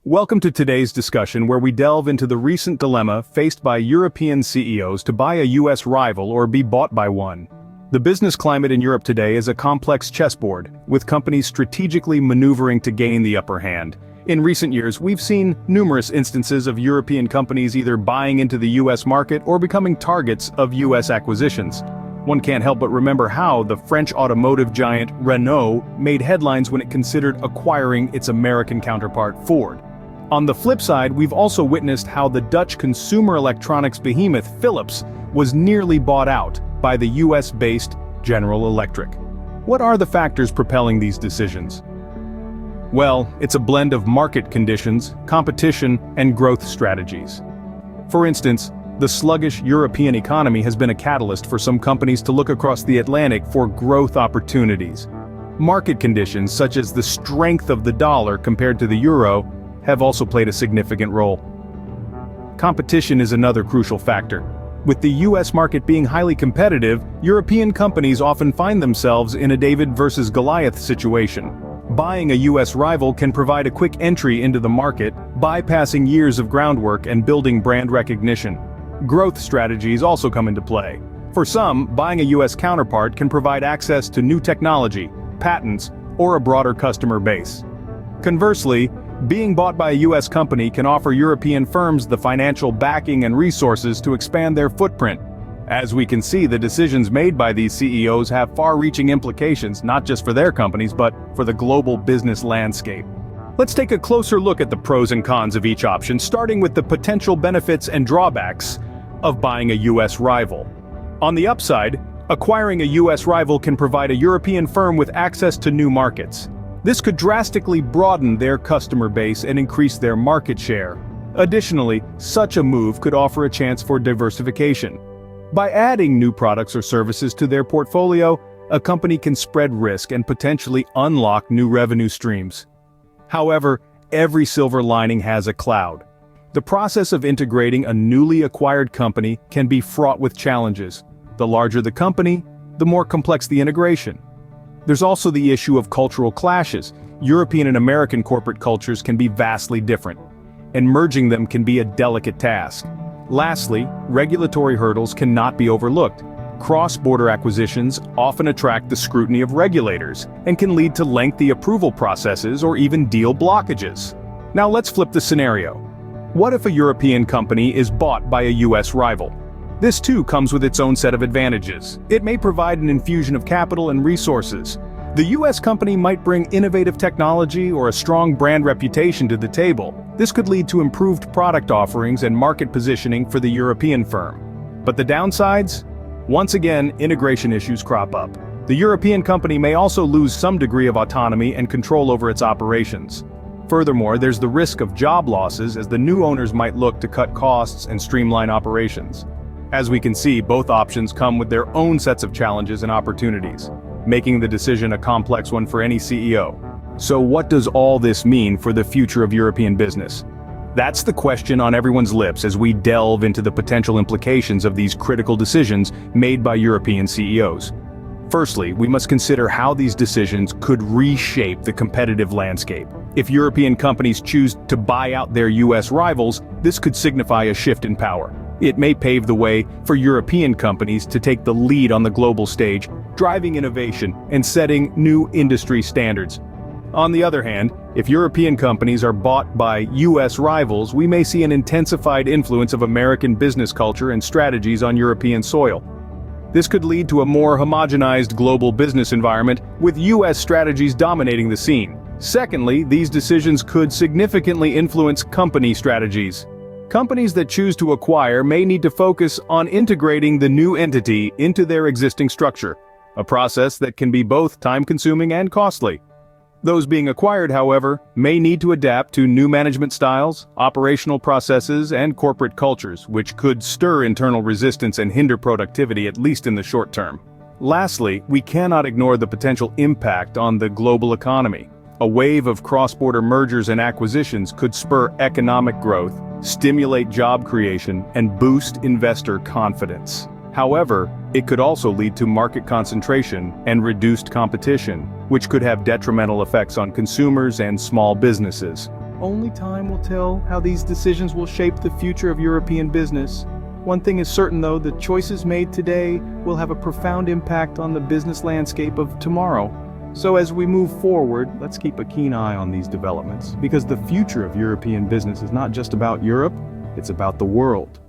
Welcome to today's discussion where we delve into the recent dilemma faced by European CEOs to buy a US rival or be bought by one. The business climate in Europe today is a complex chessboard, with companies strategically maneuvering to gain the upper hand. In recent years, we've seen numerous instances of European companies either buying into the US market or becoming targets of US acquisitions. One can't help but remember how the French automotive giant Renault made headlines when it considered acquiring its American counterpart Ford. On the flip side, we've also witnessed how the Dutch consumer electronics behemoth Philips was nearly bought out by the US-based General Electric. What are the factors propelling these decisions? Well, it's a blend of market conditions, competition, and growth strategies. For instance, the sluggish European economy has been a catalyst for some companies to look across the Atlantic for growth opportunities. Market conditions, such as the strength of the dollar compared to the euro, have also played a significant role. Competition is another crucial factor. With the US market being highly competitive, European companies often find themselves in a David versus Goliath situation. Buying a US rival can provide a quick entry into the market, bypassing years of groundwork and building brand recognition. Growth strategies also come into play. For some, buying a US counterpart can provide access to new technology, patents, or a broader customer base. Conversely, being bought by a US company can offer European firms the financial backing and resources to expand their footprint. As we can see, the decisions made by these CEOs have far-reaching implications not just for their companies but for the global business landscape. Let's take a closer look at the pros and cons of each option, starting with the potential benefits and drawbacks of buying a US rival. On the upside, acquiring a US rival can provide a European firm with access to new markets. This could drastically broaden their customer base and increase their market share. Additionally, such a move could offer a chance for diversification. By adding new products or services to their portfolio, a company can spread risk and potentially unlock new revenue streams. However, every silver lining has a cloud. The process of integrating a newly acquired company can be fraught with challenges. The larger the company, the more complex the integration. There's also the issue of cultural clashes. European and American corporate cultures can be vastly different, and merging them can be a delicate task. Lastly, regulatory hurdles cannot be overlooked. Cross-border acquisitions often attract the scrutiny of regulators, and can lead to lengthy approval processes or even deal blockages. Now let's flip the scenario. What if a European company is bought by a US rival? This too comes with its own set of advantages. It may provide an infusion of capital and resources. The US company might bring innovative technology or a strong brand reputation to the table. This could lead to improved product offerings and market positioning for the European firm. But the downsides? Once again, integration issues crop up. The European company may also lose some degree of autonomy and control over its operations. Furthermore, there's the risk of job losses as the new owners might look to cut costs and streamline operations. As we can see, both options come with their own sets of challenges and opportunities, making the decision a complex one for any CEO. So what does all this mean for the future of European business? That's the question on everyone's lips as we delve into the potential implications of these critical decisions made by European CEOs. Firstly, we must consider how these decisions could reshape the competitive landscape. If European companies choose to buy out their US rivals, this could signify a shift in power. It may pave the way for European companies to take the lead on the global stage, driving innovation and setting new industry standards. On the other hand, if European companies are bought by US rivals, we may see an intensified influence of American business culture and strategies on European soil. This could lead to a more homogenized global business environment, with US strategies dominating the scene. Secondly, these decisions could significantly influence company strategies. Companies that choose to acquire may need to focus on integrating the new entity into their existing structure, a process that can be both time-consuming and costly. Those being acquired, however, may need to adapt to new management styles, operational processes, and corporate cultures, which could stir internal resistance and hinder productivity, at least in the short term. Lastly, we cannot ignore the potential impact on the global economy. A wave of cross-border mergers and acquisitions could spur economic growth, stimulate job creation, and boost investor confidence. However, it could also lead to market concentration and reduced competition, which could have detrimental effects on consumers and small businesses. Only time will tell how these decisions will shape the future of European business. One thing is certain though, the choices made today will have a profound impact on the business landscape of tomorrow. So as we move forward, let's keep a keen eye on these developments, because the future of European business is not just about Europe, it's about the world.